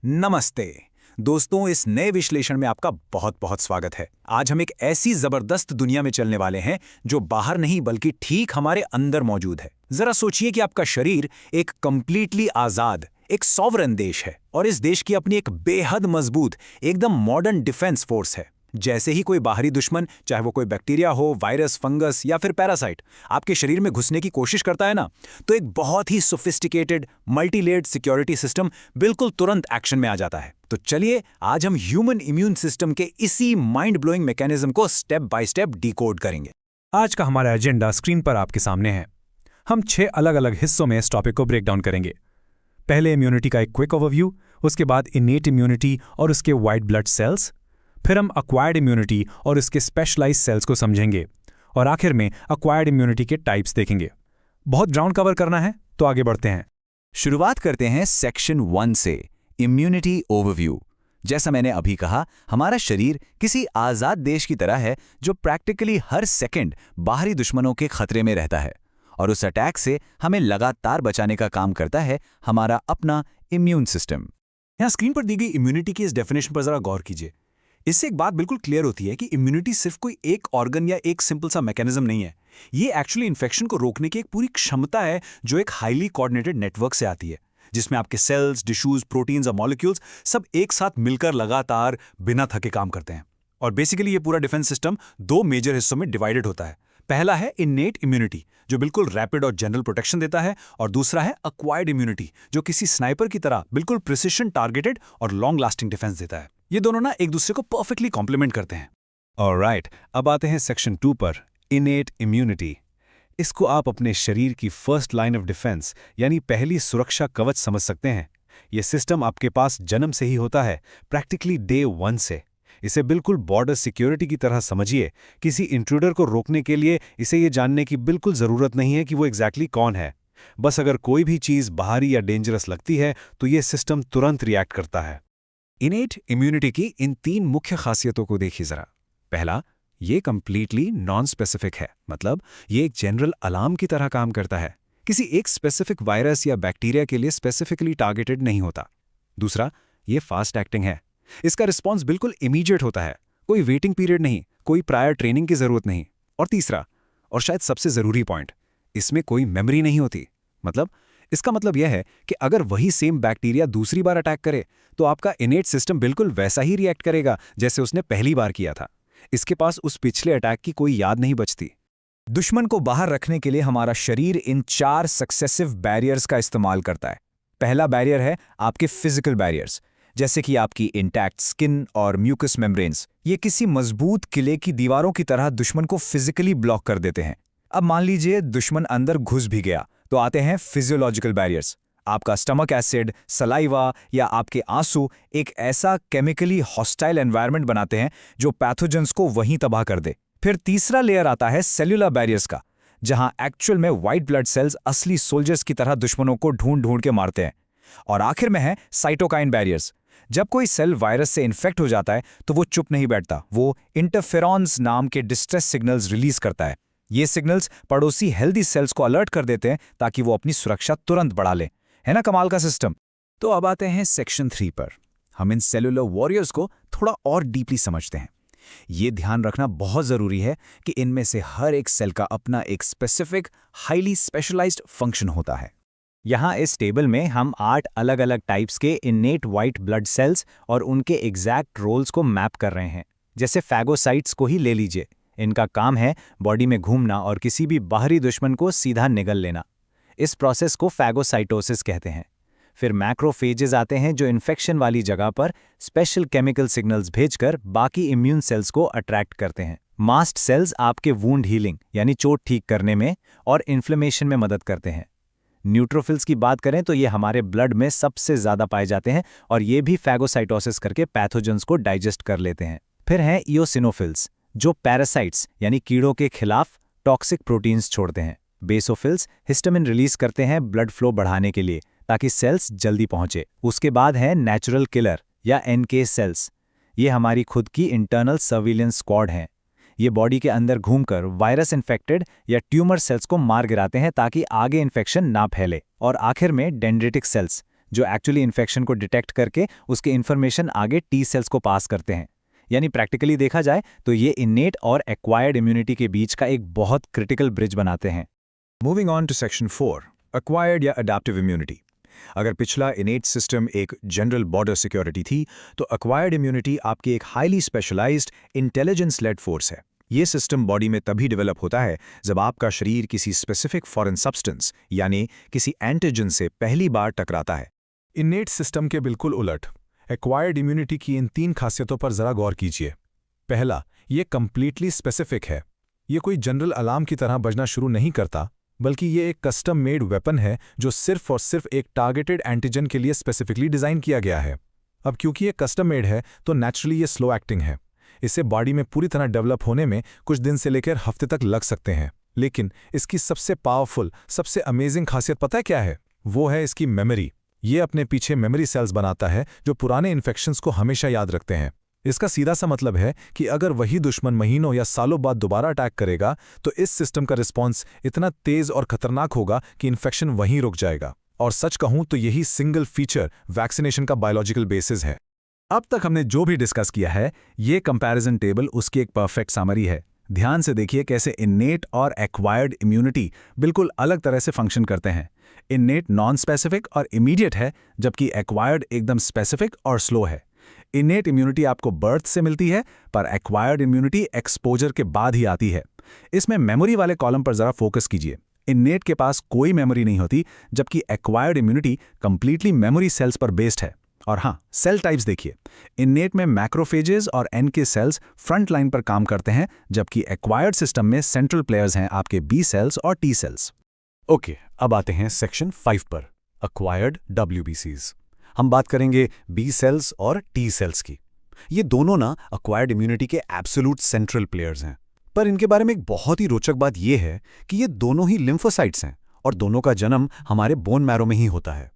नमस्ते दोस्तों, इस नए विश्लेषण में आपका बहुत बहुत स्वागत है। आज हम एक ऐसी जबरदस्त दुनिया में चलने वाले हैं जो बाहर नहीं बल्कि ठीक हमारे अंदर मौजूद है। जरा सोचिए कि आपका शरीर एक कंप्लीटली आजाद, एक सॉवरेन देश है और इस देश की अपनी एक बेहद मजबूत, एकदम मॉडर्न डिफेंस फोर्स है। जैसे ही कोई बाहरी दुश्मन, चाहे वो कोई बैक्टीरिया हो, वायरस, फंगस या फिर पैरासाइट, आपके शरीर में घुसने की कोशिश करता है ना, तो एक बहुत ही sophisticated multi layered security system बिल्कुल तुरंत एक्शन में आ जाता है। तो चलिए आज हम ह्यूमन इम्यून सिस्टम के इसी माइंड ब्लोइंग मैकेनिज्म को स्टेप बाय स्टेप डिकोड करेंगे। आज का हमारा एजेंडा स्क्रीन पर आपके सामने है। हम 6 अलग अलग हिस्सों में इस टॉपिक को ब्रेक डाउन करेंगे। पहले इम्यूनिटी का एक क्विक ओवरव्यू, उसके बाद इनेट इम्यूनिटी और उसके वाइट ब्लड सेल्स, फिर हम अक्वायर्ड इम्यूनिटी और उसके स्पेशलाइज्ड सेल्स को समझेंगे, और आखिर में अक्वायर्ड इम्यूनिटी के टाइप्स देखेंगे। बहुत ग्राउंड कवर करना है, तो आगे बढ़ते हैं। शुरुआत करते हैं सेक्शन 1 से, इम्यूनिटी ओवरव्यू। जैसा मैंने अभी कहा, हमारा शरीर किसी आज़ाद देश की तरह है जो प्रैक्टिकली हर सेकंड बाहरी दुश्मनों के खतरे में रहता है, और उस अटैक से हमें लगातार बचाने का काम करता है हमारा अपना इम्यून सिस्टम। यहाँ स्क्रीन पर दी गई इम्यूनिटी की इस डेफिनेशन पर जरा गौर कीजिए। इससे एक बात बिल्कुल क्लियर होती है कि इम्यूनिटी सिर्फ कोई एक ऑर्गन या एक सिंपल सा मैकेनिज्म नहीं है। ये एक्चुअली इन्फेक्शन को रोकने की एक पूरी क्षमता है जो एक हाईली कोऑर्डिनेटेड नेटवर्क से आती है, जिसमें आपके सेल्स, टिश्यूज, प्रोटीन्स और मॉलिक्यूल्स सब एक साथ मिलकर लगातार बिना थके काम करते हैं। और बेसिकली ये पूरा डिफेंस सिस्टम 2 मेजर हिस्सों में डिवाइडेड होता है। पहला है इनेट इम्यूनिटी, जो बिल्कुल रैपिड और जनरल प्रोटेक्शन देता है, और दूसरा है अक्वायर्ड इम्यूनिटी, जो किसी स्नाइपर की तरह बिल्कुल प्रिसिशन टारगेटेड और लॉन्ग लास्टिंग डिफेंस देता है। ये दोनों ना एक दूसरे को परफेक्टली कॉम्प्लीमेंट करते हैं। ऑलराइट, अब आते हैं सेक्शन 2 पर, इनेट इम्यूनिटी। इसको आप अपने शरीर की फर्स्ट लाइन ऑफ डिफेंस यानी पहली सुरक्षा कवच समझ सकते हैं। यह सिस्टम आपके पास जन्म से ही होता है, प्रैक्टिकली डे 1 से। इसे बिल्कुल बॉर्डर सिक्योरिटी की तरह समझिए। किसी इंट्रूडर को रोकने के लिए इसे ये जानने की बिल्कुल ज़रूरत नहीं है कि वो एग्जैक्टली कौन है। बस अगर कोई भी चीज़ बाहरी या डेंजरस लगती है तो ये सिस्टम तुरंत रिएक्ट करता है। इनेट इम्यूनिटी की इन 3 मुख्य खासियतों को देखिए जरा। पहला, ये कंप्लीटली नॉन स्पेसिफिक है, मतलब ये एक जनरल अलार्म की तरह काम करता है, किसी एक स्पेसिफिक वायरस या बैक्टीरिया के लिए स्पेसिफिकली टारगेटेड नहीं होता। दूसरा, ये फास्ट एक्टिंग है, इसका रिस्पॉन्स बिल्कुल इमीडिएट होता है, कोई वेटिंग पीरियड नहीं, कोई प्रायर ट्रेनिंग की जरूरत नहीं। और तीसरा, और शायद सबसे जरूरी पॉइंट, इसमें कोई मेमोरी नहीं होती। मतलब इसका मतलब यह है कि अगर वही सेम बैक्टीरिया दूसरी बार अटैक करे तो आपका इनेट सिस्टम बिल्कुल वैसा ही रिएक्ट करेगा जैसे उसने पहली बार किया था। इसके पास उस पिछले अटैक की कोई याद नहीं बचती। दुश्मन को बाहर रखने के लिए हमारा शरीर इन 4 सक्सेसिव बैरियर्स का इस्तेमाल करता है। पहला बैरियर है आपके फिजिकल बैरियर्स, जैसे कि आपकी इंटैक्ट स्किन और म्यूकस मेम्ब्रेन्स। ये किसी मजबूत किले की दीवारों की तरह दुश्मन को फिजिकली ब्लॉक कर देते हैं। अब मान लीजिए दुश्मन अंदर घुस भी गया, तो आते हैं फिजियोलॉजिकल बैरियर्स। आपका स्टमक एसिड, सलाइवा या आपके आंसू एक ऐसा केमिकली हॉस्टाइल एनवायरनमेंट बनाते हैं जो पैथोजेंस को वहीं तबाह कर दे। फिर तीसरा लेयर आता है सेल्यूलर बैरियर्स का, जहां एक्चुअल में व्हाइट ब्लड सेल्स असली सोल्जर्स की तरह दुश्मनों को ढूंढ ढूंढ के मारते हैं। और आखिर में है साइटोकाइन बैरियर्स। जब कोई सेल वायरस से इन्फेक्ट हो जाता है तो वो चुप नहीं बैठता, वो इंटरफेरॉन्स नाम के डिस्ट्रेस सिग्नल्स रिलीज करता है। ये सिग्नल्स पड़ोसी हेल्दी सेल्स को अलर्ट कर देते हैं ताकि वो अपनी सुरक्षा तुरंत बढ़ा लें। है ना कमाल का सिस्टम। तो अब आते हैं सेक्शन 3 पर। हम इन सेलुलर वॉरियर्स को थोड़ा और डीपली समझते हैं। ये ध्यान रखना बहुत जरूरी है कि इनमें से हर एक सेल का अपना एक स्पेसिफिक, हाईली स्पेशलाइज्ड फंक्शन होता है। यहाँ इस टेबल में हम 8 अलग अलग टाइप्स के इनेट वाइट ब्लड सेल्स और उनके एग्जैक्ट रोल्स को मैप कर रहे हैं। जैसे फैगोसाइट्स को ही ले लीजिए। इनका काम है बॉडी में घूमना और किसी भी बाहरी दुश्मन को सीधा निगल लेना। इस प्रोसेस को फैगोसाइटोसिस कहते हैं। फिर मैक्रोफेजेस आते हैं जो इन्फेक्शन वाली जगह पर स्पेशल केमिकल सिग्नल्स भेजकर बाकी इम्यून सेल्स को अट्रैक्ट करते हैं। मास्ट सेल्स आपके वूंड हीलिंग यानी चोट ठीक करने में और इन्फ्लेमेशन में मदद करते हैं। न्यूट्रोफिल्स की बात करें तो ये हमारे ब्लड में सबसे ज़्यादा पाए जाते हैं और ये भी फैगोसाइटोसिस करके पैथोजेंस को डाइजेस्ट कर लेते हैं। फिर हैं इओसिनोफिल्स, जो पैरासाइट्स यानी कीड़ों के खिलाफ टॉक्सिक प्रोटीन्स छोड़ते हैं। बेसोफिल्स हिस्टामिन रिलीज करते हैं ब्लड फ्लो बढ़ाने के लिए ताकि सेल्स जल्दी पहुंचे। उसके बाद है नेचुरल किलर या एनके सेल्स। ये हमारी खुद की इंटरनल सर्विलेंस स्क्वाड हैं। ये बॉडी के अंदर घूमकर वायरस इन्फेक्टेड या ट्यूमर सेल्स को मार गिराते हैं ताकि आगे इन्फेक्शन ना फैले। और आखिर में डेंड्रिटिक सेल्स, जो एक्चुअली इन्फेक्शन को डिटेक्ट करके उसके इन्फॉर्मेशन आगे टी सेल्स को पास करते हैं। यानी प्रैक्टिकली देखा जाए तो ये इनेट और एक्वायर्ड इम्यूनिटी के बीच का एक बहुत क्रिटिकल ब्रिज बनाते हैं। Moving on to section 4, acquired या अडैप्टिव इम्यूनिटी। अगर पिछला इनेट सिस्टम एक जनरल बॉर्डर सिक्योरिटी थी, तो एक्वायर्ड इम्यूनिटी आपकी एक highly specialised intelligence led force है। ये सिस्टम बॉडी में तभी डेवलप होता है जब आपका शरीर किसी स्पेसिफिक फॉरेन सब्सटेंस यानी किसी एंटीजन से पहली बार टकराता है। इनेट सिस्टम के बिल्कुल उलट, एक्वायर्ड इम्यूनिटी की इन 3 खासियतों पर जरा गौर कीजिए। पहला, ये कंप्लीटली स्पेसिफिक है। ये कोई जनरल अलार्म की तरह बजना शुरू नहीं करता, बल्कि ये एक कस्टम मेड वेपन है जो सिर्फ और सिर्फ एक टारगेटेड एंटीजन के लिए स्पेसिफिकली डिज़ाइन किया गया है। अब क्योंकि ये कस्टम मेड है तो नेचुरली ये स्लो एक्टिंग है। इसे बॉडी में पूरी तरह डेवलप होने में कुछ दिन से लेकर हफ्ते तक लग सकते हैं। लेकिन इसकी सबसे पावरफुल, सबसे अमेजिंग खासियत पता है क्या है? वो है इसकी मेमोरी। ये अपने पीछे मेमोरी सेल्स बनाता है जो पुराने इन्फेक्शंस को हमेशा याद रखते हैं। इसका सीधा सा मतलब है कि अगर वही दुश्मन महीनों या सालों बाद दोबारा अटैक करेगा तो इस सिस्टम का रिस्पॉन्स इतना तेज और खतरनाक होगा कि इन्फेक्शन वहीं रुक जाएगा। और सच कहूं तो यही सिंगल फीचर वैक्सीनेशन का बायोलॉजिकल बेसिस है। अब तक हमने जो भी डिस्कस किया है, ये कंपैरिजन टेबल उसकी एक परफेक्ट समरी है। ध्यान से देखिए कैसे इनेट और एक्वायर्ड इम्यूनिटी बिल्कुल अलग तरह से फंक्शन करते हैं। इनेट नॉन स्पेसिफिक और इमीडिएट है, जबकि एक्वायर्ड एकदम स्पेसिफिक और स्लो है। इनेट इम्यूनिटी आपको बर्थ से मिलती है, पर एक्वायर्ड इम्यूनिटी एक्सपोजर के बाद ही आती है। इसमें मेमोरी वाले कॉलम पर जरा फोकस कीजिए। इनेट के पास कोई मेमोरी नहीं होती, जबकि acquired immunity completely memory cells पर बेस्ड है। और हाँ, सेल टाइप्स देखिए। इनेट में मैक्रोफेजेस और एनके सेल्स फ्रंट लाइन पर काम करते हैं, जबकि एक्वायर्ड सिस्टम में सेंट्रल प्लेयर्स हैं आपके बी सेल्स और टी सेल्स। ओके, अब आते हैं सेक्शन 5 पर, एक्वायर्ड WBCs। हम बात करेंगे बी सेल्स और टी सेल्स की। ये दोनों ना एक्वायर्ड इम्यूनिटी के एब्सोल्यूट सेंट्रल प्लेयर्स हैं। पर इनके बारे में एक बहुत ही रोचक बात यह है कि ये दोनों ही लिम्फोसाइट्स हैं और दोनों का जन्म हमारे बोन मैरो में ही होता है।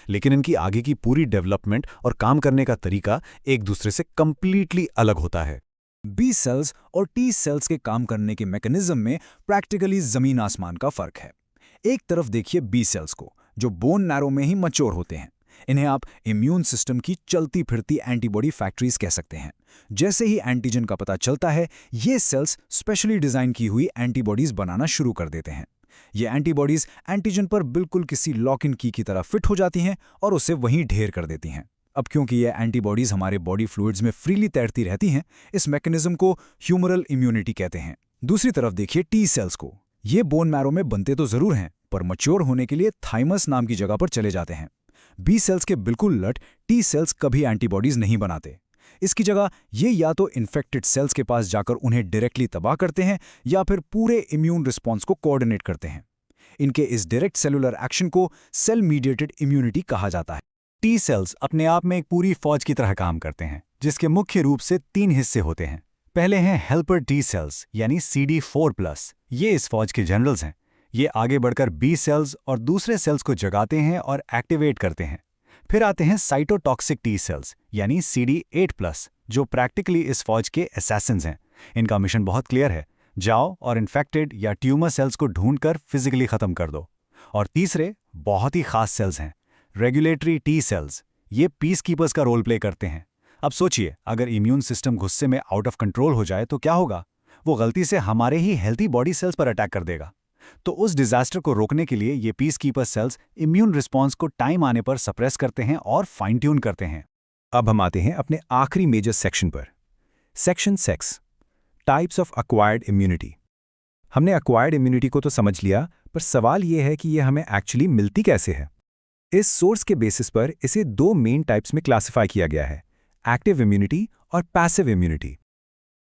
लेकिन इनकी आगे की पूरी डेवलपमेंट और काम करने का तरीका एक दूसरे से कंप्लीटली अलग होता है। बी सेल्स और टी सेल्स के काम करने के मैकेनिज्म में प्रैक्टिकली जमीन आसमान का फर्क है। एक तरफ देखिए बी सेल्स को, जो बोन मैरो में ही मैच्योर होते हैं। इन्हें आप इम्यून सिस्टम की चलती फिरती एंटीबॉडी फैक्ट्रीज कह सकते हैं। जैसे ही एंटीजन का पता चलता है, ये सेल्स स्पेशली डिजाइन की हुई एंटीबॉडीज बनाना शुरू कर देते हैं। ये एंटीबॉडीज एंटीजन पर बिल्कुल किसी लॉक इन की तरह फिट हो जाती हैं और उसे वहीं ढेर कर देती हैं। अब क्योंकि ये एंटीबॉडीज हमारे बॉडी फ्लूइड्स में फ्रीली तैरती रहती हैं, इस मैकेनिज्म को ह्यूमरल इम्यूनिटी कहते हैं। दूसरी तरफ देखिए टी सेल्स को। ये बोन मैरो में बनते तो जरूर हैं, पर मैच्योर होने के लिए थाइमस नाम की जगह पर चले जाते हैं। बी सेल्स के बिल्कुल उलट, टी सेल्स कभी एंटीबॉडीज नहीं बनाते। इसकी जगह ये या तो इन्फेक्टेड सेल्स के पास जाकर उन्हें डायरेक्टली तबाह करते हैं या फिर पूरे इम्यून रिस्पॉन्स को कोऑर्डिनेट करते हैं। इनके इस डायरेक्ट सेलुलर एक्शन को सेल मीडिएटेड इम्यूनिटी कहा जाता है। टी सेल्स अपने आप में एक पूरी फौज की तरह काम करते हैं, जिसके मुख्य रूप से 3 हिस्से होते हैं। पहले हैं हेल्पर टी सेल्स यानी CD4+। ये इस फौज के जनरल्स हैं। ये आगे बढ़कर बी सेल्स और दूसरे सेल्स को जगाते हैं और एक्टिवेट करते हैं। फिर आते हैं साइटोटॉक्सिक टी सेल्स यानी CD8+, जो प्रैक्टिकली इस फौज के असैसिन्स हैं। इनका मिशन बहुत क्लियर है, जाओ और इन्फेक्टेड या ट्यूमर सेल्स को ढूंढकर फिजिकली खत्म कर दो। और तीसरे बहुत ही खास सेल्स हैं, रेगुलेटरी टी सेल्स। ये पीस कीपर्स का रोल प्ले करते हैं। अब सोचिए, अगर इम्यून सिस्टम गुस्से में आउट ऑफ कंट्रोल हो जाए तो क्या होगा? वो गलती से हमारे ही हेल्थी बॉडी सेल्स पर अटैक कर देगा। तो उस डिजास्टर को रोकने के लिए ये peace keeper cells immune response को टाइम आने पर सप्रेस करते हैं और फाइन ट्यून करते हैं। अब हम आते हैं अपने आखिरी मेजर सेक्शन पर, section 6, types of acquired immunity. हमने एक्वायर्ड इम्यूनिटी को तो समझ लिया, पर सवाल यह है कि यह हमें एक्चुअली मिलती कैसे है। इस सोर्स के बेसिस पर इसे 2 मेन टाइप्स में क्लासिफाई किया गया है, एक्टिव इम्यूनिटी और पैसिव इम्यूनिटी।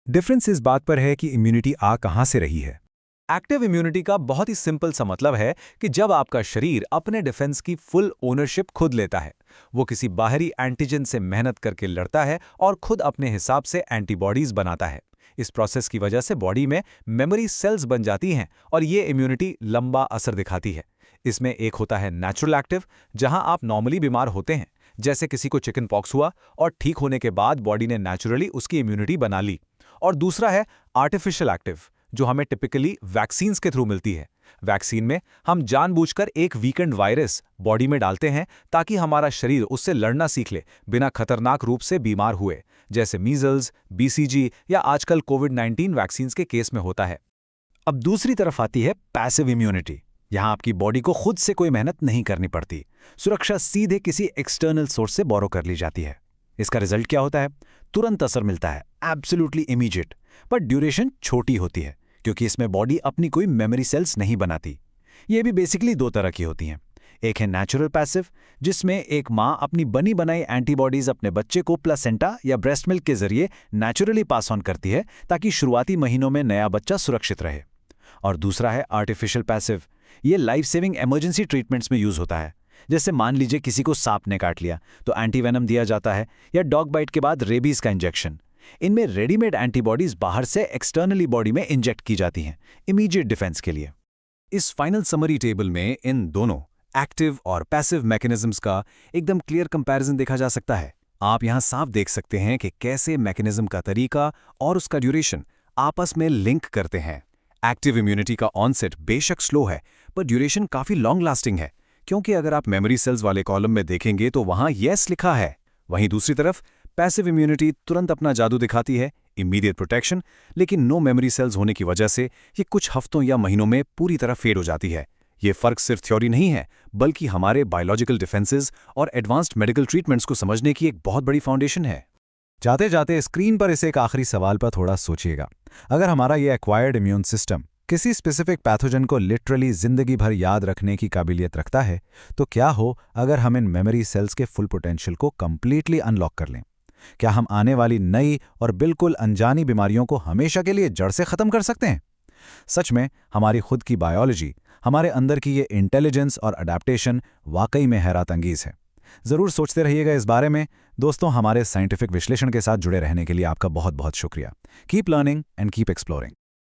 डिफरेंस इस बात पर है कि इम्यूनिटी आ कहां से रही है। एक्टिव इम्यूनिटी का बहुत ही सिंपल सा मतलब है कि जब आपका शरीर अपने डिफेंस की फुल ओनरशिप खुद लेता है, वो किसी बाहरी एंटीजन से मेहनत करके लड़ता है और खुद अपने हिसाब से एंटीबॉडीज बनाता है। इस प्रोसेस की वजह से बॉडी में मेमोरी सेल्स बन जाती हैं और ये इम्यूनिटी लंबा असर दिखाती है। इसमें एक होता है नेचुरल एक्टिव, जहां आप नॉर्मली बीमार होते हैं, जैसे किसी को चिकन पॉक्स हुआ और ठीक होने के बाद बॉडी ने नेचुरली उसकी इम्यूनिटी बना ली। और दूसरा है आर्टिफिशियल एक्टिव, जो हमें टिपिकली वैक्सीन्स के थ्रू मिलती है, वैक्सीन में हम जानबूझकर एक वीकेंड वायरस बॉडी में डालते हैं ताकि हमारा शरीर उससे लड़ना सीख ले बिना खतरनाक रूप से बीमार हुए, जैसे मीजल्स, बीसीजी या आजकल कोविड-19 वैक्सीन्स के केस में होता है। अब दूसरी तरफ आती है पैसिव इम्यूनिटी। यहाँ आपकी बॉडी को खुद से कोई मेहनत नहीं करनी पड़ती, सुरक्षा सीधे किसी एक्सटर्नल सोर्स से बोरो कर ली जाती है। इसका रिजल्ट क्या होता है? तुरंत असर मिलता है, एब्सोल्युटली इमीडिएट, पर ड्यूरेशन छोटी होती है क्योंकि इसमें बॉडी अपनी कोई मेमोरी सेल्स नहीं बनाती। ये भी बेसिकली दो तरह की होती हैं। एक है नेचुरल पैसिव, जिसमें एक माँ अपनी बनी बनाई एंटीबॉडीज अपने बच्चे को प्लेसेंटा या ब्रेस्ट मिल्क के जरिए नेचुरली पास ऑन करती है ताकि शुरुआती महीनों में नया बच्चा सुरक्षित रहे। और दूसरा है आर्टिफिशियल पैसिव। ये लाइफ सेविंग इमरजेंसी ट्रीटमेंट्स में यूज होता है। जैसे मान लीजिए किसी को सांप ने काट लिया तो एंटीवेनम दिया जाता है, या डॉग बाइट के बाद रेबीज का इंजेक्शन। इनमें रेडीमेड एंटीबॉडीज बाहर से एक्सटर्नली बॉडी में इंजेक्ट की जाती हैं, इमीडिएट डिफेंस के लिए। इस फाइनल समरी टेबल में इन दोनों एक्टिव और पैसिव मैकेनिज्म्स का एकदम क्लियर कंपैरिजन देखा जा सकता है। आप यहां साफ देख सकते हैं कि कैसे मैकेनिज्म का तरीका और उसका ड्यूरेशन आपस में लिंक करते हैं। एक्टिव इम्यूनिटी का ऑनसेट बेशक स्लो है, पर ड्यूरेशन काफी लॉन्ग लास्टिंग है, क्योंकि अगर आप मेमोरी सेल्स वाले कॉलम में देखेंगे तो वहां येस लिखा है। वहीं दूसरी तरफ पैसिव इम्यूनिटी तुरंत अपना जादू दिखाती है, इमीडिएट प्रोटेक्शन, लेकिन नो मेमोरी सेल्स होने की वजह से ये कुछ हफ्तों या महीनों में पूरी तरह फेड हो जाती है। ये फर्क सिर्फ थ्योरी नहीं है, बल्कि हमारे बायोलॉजिकल डिफेंसेस और एडवांस्ड मेडिकल ट्रीटमेंट्स को समझने की एक बहुत बड़ी फाउंडेशन है। जाते जाते स्क्रीन पर इस एक आखिरी सवाल पर थोड़ा सोचिएगा। अगर हमारा ये एक्वायर्ड इम्यून सिस्टम किसी स्पेसिफिक पैथोजन को लिटरली जिंदगी भर याद रखने की काबिलियत रखता है, तो क्या हो अगर हम इन मेमोरी सेल्स के फुल पोटेंशियल को कंप्लीटली अनलॉक कर लें? क्या हम आने वाली नई और बिल्कुल अनजानी बीमारियों को हमेशा के लिए जड़ से खत्म कर सकते हैं? सच में हमारी खुद की बायोलॉजी, हमारे अंदर की ये इंटेलिजेंस और अडैप्टेशन वाकई में हैरत अंगीज है। जरूर सोचते रहिएगा इस बारे में। दोस्तों, हमारे साइंटिफिक विश्लेषण के साथ जुड़े रहने के लिए आपका बहुत बहुत शुक्रिया। Keep learning and keep exploring.